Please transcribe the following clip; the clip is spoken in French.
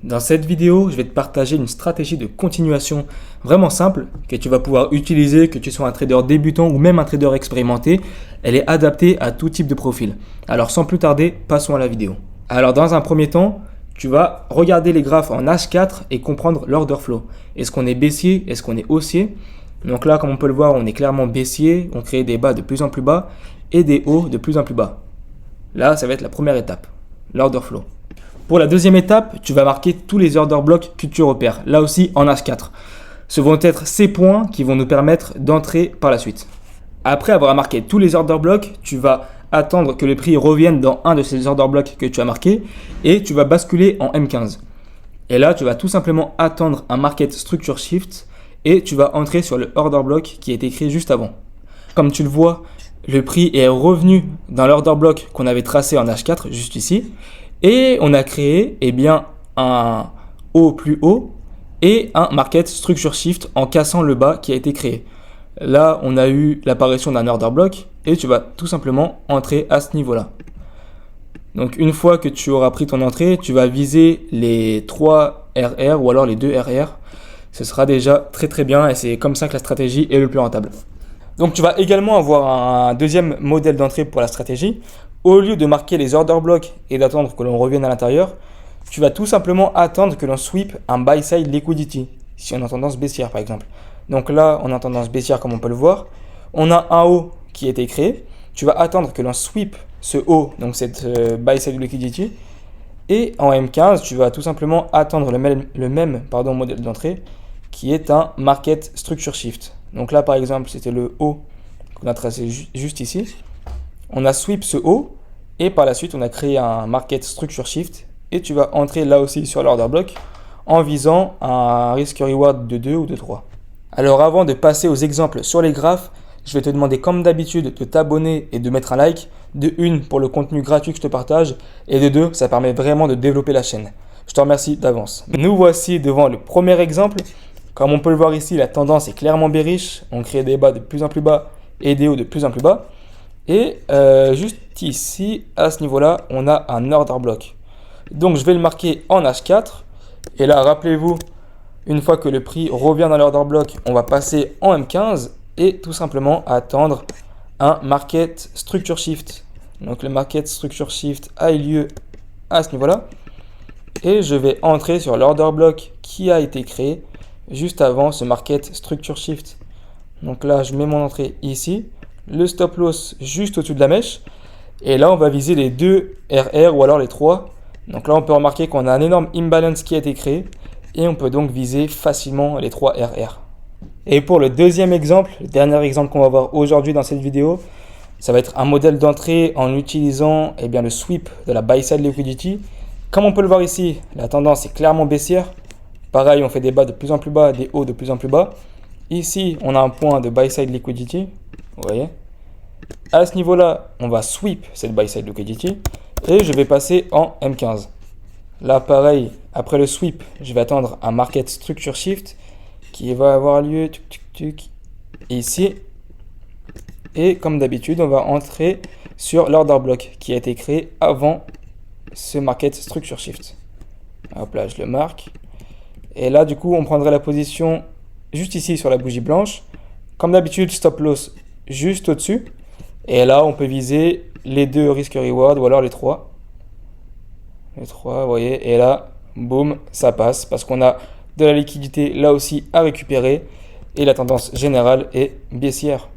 Dans cette vidéo, je vais te partager une stratégie de continuation vraiment simple que tu vas pouvoir utiliser, que tu sois un trader débutant ou même un trader expérimenté. Elle est adaptée à tout type de profil. Alors sans plus tarder, passons à la vidéo. Alors dans un premier temps, tu vas regarder les graphes en H4 et comprendre l'order flow. Est-ce qu'on est baissier? Est-ce qu'on est haussier? Donc là, comme on peut le voir, on est clairement baissier. On crée des bas de plus en plus bas et des hauts de plus en plus bas. Là, ça va être la première étape, l'order flow. Pour la deuxième étape, tu vas marquer tous les order blocks que tu repères, là aussi en H4. Ce vont être ces points qui vont nous permettre d'entrer par la suite. Après avoir marqué tous les order blocks, tu vas attendre que le prix revienne dans un de ces order blocks que tu as marqué et tu vas basculer en M15. Et là, tu vas tout simplement attendre un market structure shift et tu vas entrer sur le order block qui est écrit juste avant. Comme tu le vois, le prix est revenu dans l'order block qu'on avait tracé en H4 juste ici. Et on a créé un haut plus haut et un market structure shift en cassant le bas qui a été créé. Là, on a eu l'apparition d'un order block et tu vas tout simplement entrer à ce niveau-là. Donc une fois que tu auras pris ton entrée, tu vas viser les 3 RR ou alors les 2 RR. Ce sera déjà très très bien et c'est comme ça que la stratégie est le plus rentable. Donc tu vas également avoir un deuxième modèle d'entrée pour la stratégie. Au lieu de marquer les order blocks et d'attendre que l'on revienne à l'intérieur, tu vas tout simplement attendre que l'on sweep un buy side liquidity, si on est en tendance baissière par exemple. Donc là, on est en tendance baissière comme on peut le voir. On a un haut qui a été créé. Tu vas attendre que l'on sweep ce haut, donc cette buy side liquidity. Et en M15, tu vas tout simplement attendre le même modèle d'entrée qui est un market structure shift. Donc là, par exemple, c'était le haut qu'on a tracé juste ici. On a sweep ce haut et par la suite, on a créé un market structure shift et tu vas entrer là aussi sur l'order block en visant un risk reward de 2 ou de 3. Alors avant de passer aux exemples sur les graphes, je vais te demander comme d'habitude de t'abonner et de mettre un like. De 1 pour le contenu gratuit que je te partage et de 2, ça permet vraiment de développer la chaîne. Je te remercie d'avance. Nous voici devant le premier exemple. Comme on peut le voir ici, la tendance est clairement bearish. On crée des bas de plus en plus bas et des hauts de plus en plus bas. Et juste ici, à ce niveau-là, on a un order block. Donc, je vais le marquer en H4. Et là, rappelez-vous, une fois que le prix revient dans l'order block, on va passer en M15 et tout simplement attendre un market structure shift. Donc, le market structure shift a eu lieu à ce niveau-là. Et je vais entrer sur l'order block qui a été créé juste avant ce market structure shift. Donc là, je mets mon entrée ici. Le stop loss juste au-dessus de la mèche. Et là, on va viser les 2 RR ou alors les 3. Donc là, on peut remarquer qu'on a un énorme imbalance qui a été créé. Et on peut donc viser facilement les 3 RR. Et pour le deuxième exemple, le dernier exemple qu'on va voir aujourd'hui dans cette vidéo, ça va être un modèle d'entrée en utilisant le sweep de la buy side liquidity. Comme on peut le voir ici, la tendance est clairement baissière. Pareil, on fait des bas de plus en plus bas, des hauts de plus en plus bas. Ici, on a un point de buy side liquidity. Vous voyez, à ce niveau-là, on va sweep cette buy side liquidity et je vais passer en M15. Là, pareil, après le sweep, je vais attendre un market structure shift qui va avoir lieu ici. Et comme d'habitude, on va entrer sur l'order block qui a été créé avant ce market structure shift. Hop là, je le marque. Et là, du coup, on prendrait la position juste ici sur la bougie blanche. Comme d'habitude, stop loss juste au-dessus. Et là, on peut viser les 2 risk reward ou alors les 3. Les 3, vous voyez. Et là, boum, ça passe parce qu'on a de la liquidité là aussi à récupérer. Et la tendance générale est baissière.